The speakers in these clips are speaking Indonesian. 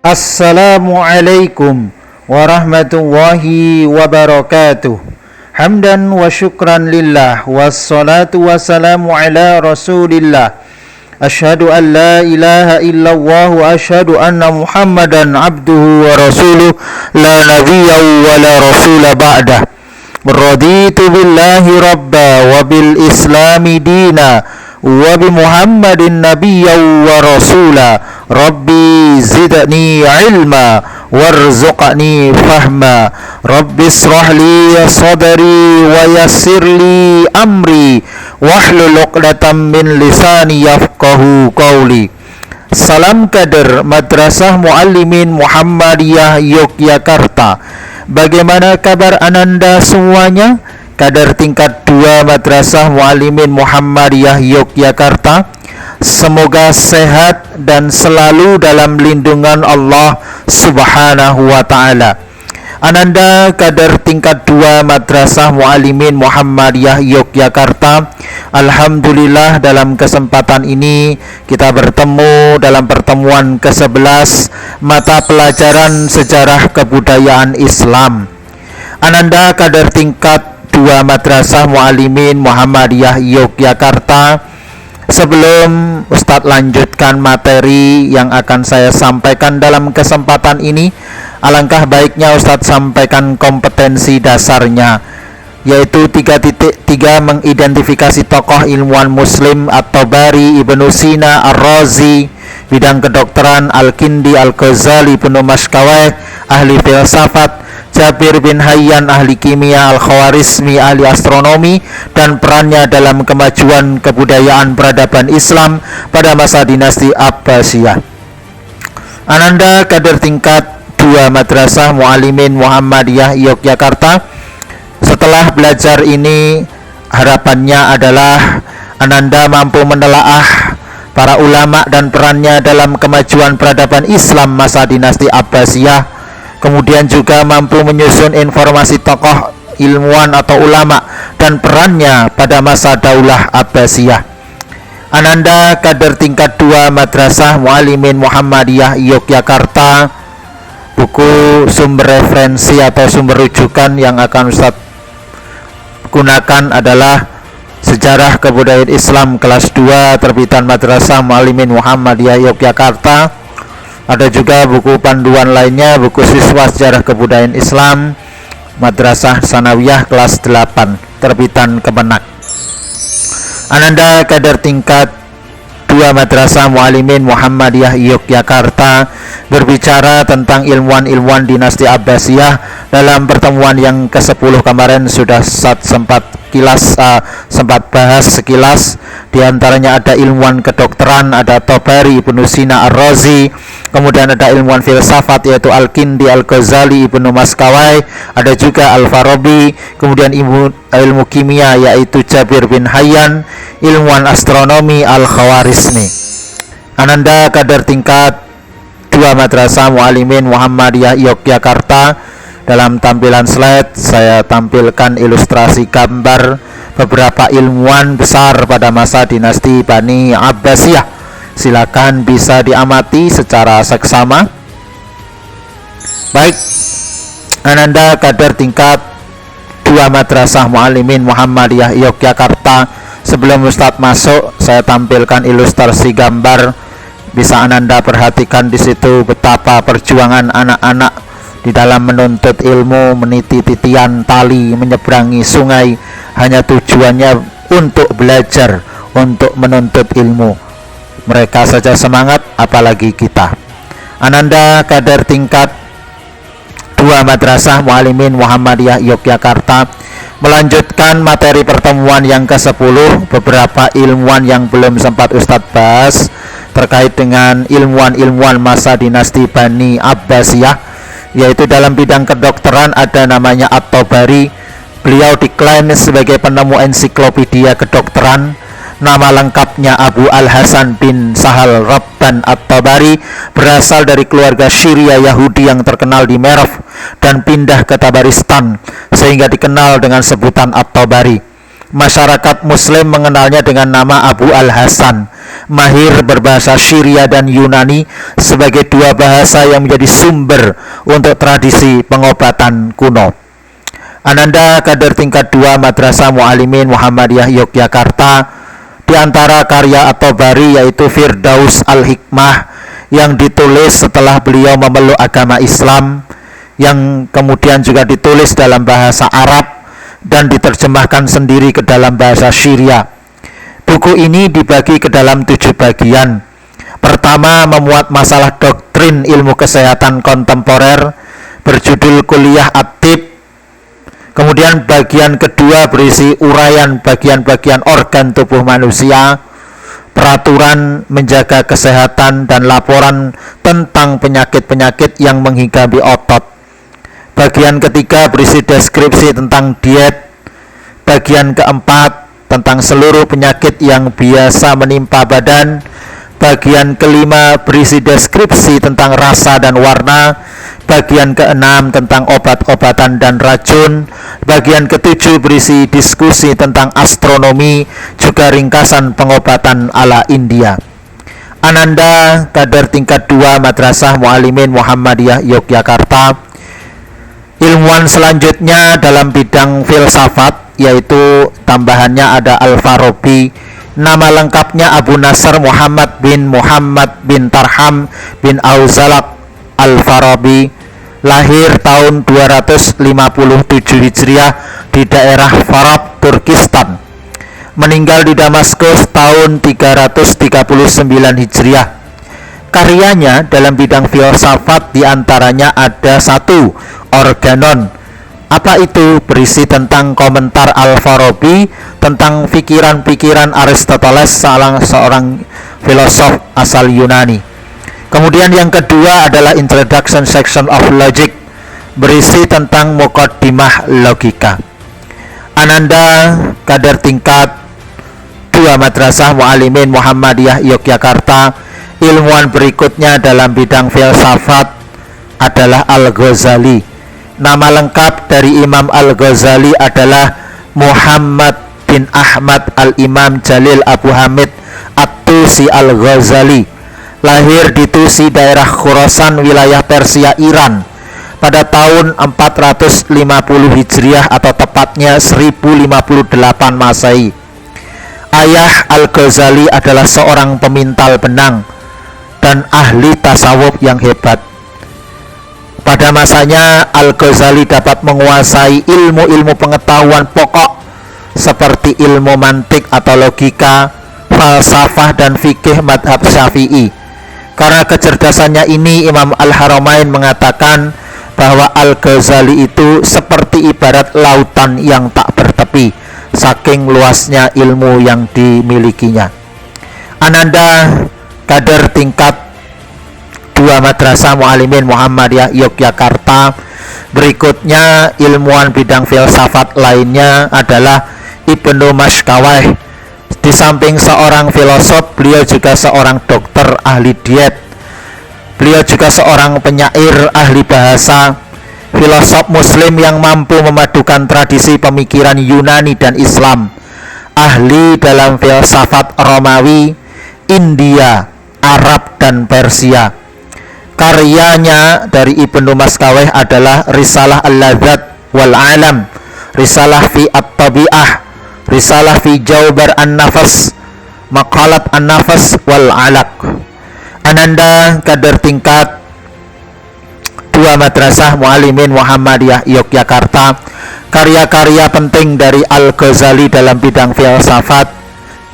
Assalamualaikum warahmatullahi wabarakatuh. Hamdan wa syukran lillah, wassalatu wassalamu ala rasulillah. Asyhadu an la ilaha illallah wa asyhadu anna muhammadan abduhu wa rasuluh, la nabiyya wa la rasula ba'dah. Raditu billahi rabba wa bil islami dina wa bi muhammadin nabiyya wa rasula. Rabbi zidni ilma warzuqni fahma. Rabbi israh li sadri wa yassir li amri wahlul 'uqdatam min lisani yafqahu qawli. Salam kader Madrasah Muallimin Muhammadiyah Yogyakarta. Bagaimana kabar Ananda semuanya? Kader tingkat 2 Madrasah Muallimin Muhammadiyah Yogyakarta, semoga sehat dan selalu dalam lindungan Allah Subhanahu wa ta'ala. Ananda kader tingkat 2 Madrasah Muallimin Muhammadiyah Yogyakarta, alhamdulillah dalam kesempatan ini kita bertemu dalam pertemuan ke-11 mata pelajaran sejarah kebudayaan Islam. Ananda kader tingkat 2 Madrasah Muallimin Muhammadiyah Yogyakarta, sebelum Ustadz lanjutkan materi yang akan saya sampaikan dalam kesempatan ini, alangkah baiknya Ustadz sampaikan kompetensi dasarnya, yaitu 3.3 mengidentifikasi tokoh ilmuwan muslim At-Tabari, Ibnu Sina, Ar-Razi, bidang kedokteran Al-Kindi, Al-Ghazali, Ibnu Mashkaweh, ahli filsafat, Jabir bin Hayyan, ahli kimia, Al-Khawarizmi, ahli astronomi, dan perannya dalam kemajuan kebudayaan peradaban Islam pada masa dinasti Abbasiyah. Ananda kader tingkat 2 Madrasah Muallimin Muhammadiyah Yogyakarta, setelah belajar ini harapannya adalah Ananda mampu menelaah para ulama dan perannya dalam kemajuan peradaban Islam masa dinasti Abbasiyah, kemudian juga mampu menyusun informasi tokoh ilmuwan atau ulama dan perannya pada masa Daulah Abbasiyah. Ananda kader tingkat 2 Madrasah Muallimin Muhammadiyah Yogyakarta, buku sumber referensi atau sumber rujukan yang akan Ustaz gunakan adalah Sejarah Kebudayaan Islam kelas 2 terbitan Madrasah Muallimin Muhammadiyah Yogyakarta. Ada juga buku panduan lainnya, buku siswa Sejarah Kebudayaan Islam Madrasah Sanawiyah kelas 8 terbitan Kemenak. Ananda kader tingkat 2 Madrasah Muallimin Muhammadiyah Yogyakarta berbicara tentang ilmuwan-ilmuwan dinasti Abbasiyah. Dalam pertemuan yang ke-10 kemarin sudah sempat bahas sekilas. Di antaranya ada ilmuwan kedokteran, ada Tabari, Ibnu Sina, Ar-Razi, kemudian ada ilmuwan filsafat yaitu Al-Kindi, Al-Ghazali, Ibnu Mashkaweh, ada juga Al-Farabi, kemudian ilmu kimia yaitu Jabir bin Hayyan, ilmuwan astronomi Al-Khawarizmi. Ananda kader tingkat 2 Madrasah Muallimin Muhammadiyah Yogyakarta, dalam tampilan slide saya tampilkan ilustrasi gambar beberapa ilmuwan besar pada masa dinasti Bani Abbasiyah. Silakan bisa diamati secara seksama. Baik, Ananda kader tingkat 2 Madrasah Muallimin Muhammadiyah Yogyakarta, sebelum Ustadz masuk saya tampilkan ilustrasi gambar. Bisa Ananda perhatikan di situ betapa perjuangan anak-anak di dalam menuntut ilmu, meniti titian tali, menyeberangi sungai, hanya tujuannya untuk belajar, untuk menuntut ilmu. Mereka saja semangat, apalagi kita. Ananda kader tingkat 2 Madrasah Muallimin Muhammadiyah Yogyakarta melanjutkan materi pertemuan yang ke-10, beberapa ilmuwan yang belum sempat Ustadz bahas terkait dengan ilmuwan-ilmuwan masa dinasti Bani Abbasiyah, yaitu dalam bidang kedokteran ada namanya At-Tabari. Beliau diklaim sebagai penemu ensiklopedia kedokteran. Nama lengkapnya Abu Al-Hasan bin Sahal Rabban At-Tabari, berasal dari keluarga Syria Yahudi yang terkenal di Merv dan pindah ke Tabaristan sehingga dikenal dengan sebutan At-Tabari. Masyarakat Muslim mengenalnya dengan nama Abu Al-Hasan, mahir berbahasa Syria dan Yunani sebagai dua bahasa yang menjadi sumber untuk tradisi pengobatan kuno. Ananda kader tingkat 2 Madrasah Mu'alimin Muhammadiyah Yogyakarta, di antara karya At-Tabari yaitu Firdaus Al-Hikmah yang ditulis setelah beliau memeluk agama Islam, yang kemudian juga ditulis dalam bahasa Arab dan diterjemahkan sendiri ke dalam bahasa Syria. Buku ini dibagi ke dalam 7 bagian. Pertama, memuat masalah doktrin ilmu kesehatan kontemporer berjudul Kuliah At-Tib. Kemudian bagian kedua berisi uraian bagian-bagian organ tubuh manusia, peraturan menjaga kesehatan, dan laporan tentang penyakit-penyakit yang menghinggapi otot. Bagian ketiga berisi deskripsi tentang diet. Bagian keempat tentang seluruh penyakit yang biasa menimpa badan. Bagian kelima berisi deskripsi tentang rasa dan warna. Bagian keenam tentang obat-obatan dan racun. Bagian ketujuh berisi diskusi tentang astronomi, juga ringkasan pengobatan ala India. Ananda kader tingkat 2 Madrasah Mu'alimin Muhammadiyah Yogyakarta. Ilmuwan selanjutnya dalam bidang filsafat, yaitu tambahannya ada Al-Farabi. Nama lengkapnya Abu Nasr Muhammad bin Tarham bin Auzalak Al-Farabi, lahir tahun 257 Hijriah di daerah Farab, Turkistan. Meninggal di Damaskus tahun 339 Hijriah. Karyanya dalam bidang filsafat diantaranya ada 1, Organon. Apa itu? Berisi tentang komentar Al-Farabi tentang pikiran-pikiran Aristoteles, salah seorang filosof asal Yunani. Kemudian yang kedua adalah Introduction Section of Logic, berisi tentang muqaddimah logika. Ananda kader tingkat 2 Madrasah Mu'alimin Muhammadiyah Yogyakarta. Ilmuwan berikutnya dalam bidang filsafat adalah Al-Ghazali. Nama lengkap dari Imam Al-Ghazali adalah Muhammad bin Ahmad Al-Imam Jalil Abu Hamid At-Tusi Al-Ghazali. Lahir di Tusi, daerah Khurasan, wilayah Persia, Iran pada tahun 450 Hijriah atau tepatnya 1058 Masehi. Ayah Al-Ghazali adalah seorang pemintal benang dan ahli tasawuf yang hebat. Pada masanya, Al-Ghazali dapat menguasai ilmu-ilmu pengetahuan pokok seperti ilmu mantik atau logika, falsafah, dan fikih madhab Syafi'i. Karena kecerdasannya ini, Imam Al-Haramain mengatakan bahwa Al-Ghazali itu seperti ibarat lautan yang tak bertepi, saking luasnya ilmu yang dimilikinya. Ananda kader tingkat 2 Madrasah Mu'alimin Muhammadiyah Yogyakarta. Berikutnya ilmuwan bidang filsafat lainnya adalah Ibnu Mashkaweh. Di samping seorang filosof, beliau juga seorang dokter ahli diet. Beliau juga seorang penyair ahli bahasa, filosof muslim yang mampu memadukan tradisi pemikiran Yunani dan Islam, ahli dalam filsafat Romawi, India, Arab, dan Persia. Karyanya dari Ibnu Mashkaweh adalah Risalah Al-Ladzat wal Alam, Risalah fi At-Tabi'ah, Risalah fi Jaubar An-Nafas, Maqalat An-Nafas wal Alaq. Ananda kader tingkat 2 Madrasah Mu'alimin Muhammadiyah Yogyakarta. Karya-karya penting dari Al-Ghazali dalam bidang filsafat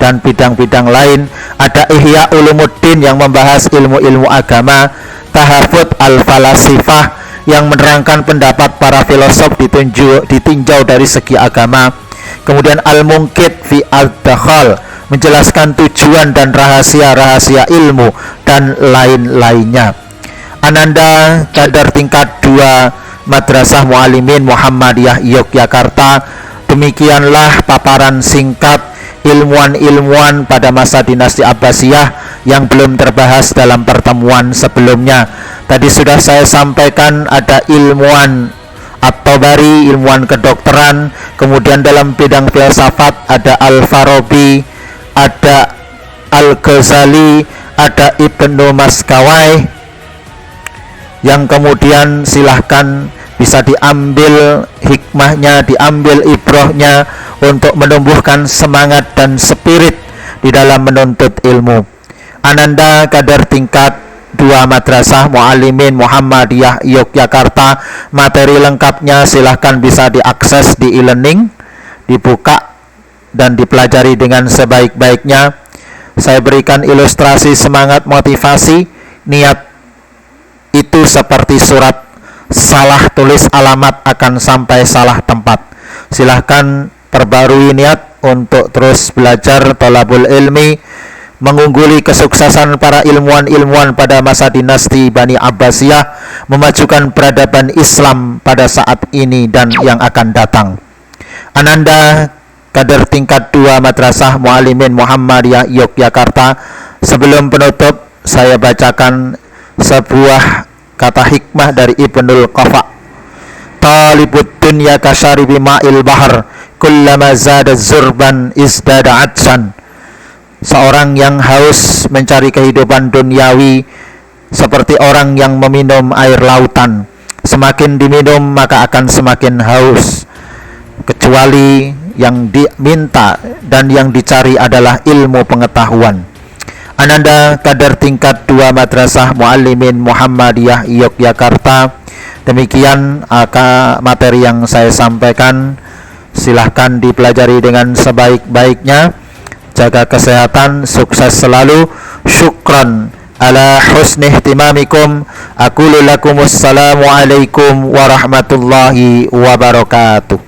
dan bidang-bidang lain ada Ihya Ulumuddin yang membahas ilmu-ilmu agama, Tahafut Al-Falasifah yang menerangkan pendapat para filosof ditinjau dari segi agama. Kemudian Al-Munqidh fi Al-Dakhal menjelaskan tujuan dan rahasia-rahasia ilmu dan lain-lainnya. Ananda kader tingkat 2 Madrasah Mu'alimin Muhammadiyah Yogyakarta. Demikianlah paparan singkat ilmuwan-ilmuwan pada masa dinasti Abbasiyah yang belum terbahas dalam pertemuan sebelumnya. Tadi sudah saya sampaikan ada ilmuwan At-Tabari, ilmuwan kedokteran. Kemudian dalam bidang filsafat ada Al-Farabi, ada Al-Ghazali, ada Ibnu Maskawai, yang kemudian silahkan bisa diambil hikmahnya, diambil ibrahnya untuk menumbuhkan semangat dan spirit di dalam menuntut ilmu. Ananda kadar tingkat 2 Madrasah Muallimin Muhammadiyah Yogyakarta. Materi lengkapnya silahkan bisa diakses di e-learning, dibuka dan dipelajari dengan sebaik-baiknya. Saya berikan ilustrasi semangat motivasi. Niat itu seperti surat, salah tulis alamat akan sampai salah tempat. Silahkan perbarui niat untuk terus belajar thalabul ilmi, mengungguli kesuksesan para ilmuwan-ilmuwan pada masa dinasti Bani Abbasiyah, memajukan peradaban Islam pada saat ini dan yang akan datang. Ananda kader tingkat 2 Madrasah Muallimin Muhammadiyah Yogyakarta. Sebelum penutup, saya bacakan sebuah kata hikmah dari Ibnul Qafa. Talibud dunya kasyaribi ma'il bahar, kullama zada zurban izdada atsan. Seorang yang haus mencari kehidupan duniawi seperti orang yang meminum air lautan. Semakin diminum maka akan semakin haus, kecuali yang diminta dan yang dicari adalah ilmu pengetahuan. Ananda kader tingkat 2 Madrasah Muallimin Muhammadiyah Yogyakarta. Demikian materi yang saya sampaikan. Silahkan dipelajari dengan sebaik-baiknya. Jaga kesehatan, sukses selalu. Syukran ala husni ihtimamikum. Aqulu lakumus salamu alaikum warahmatullahi wabarakatuh.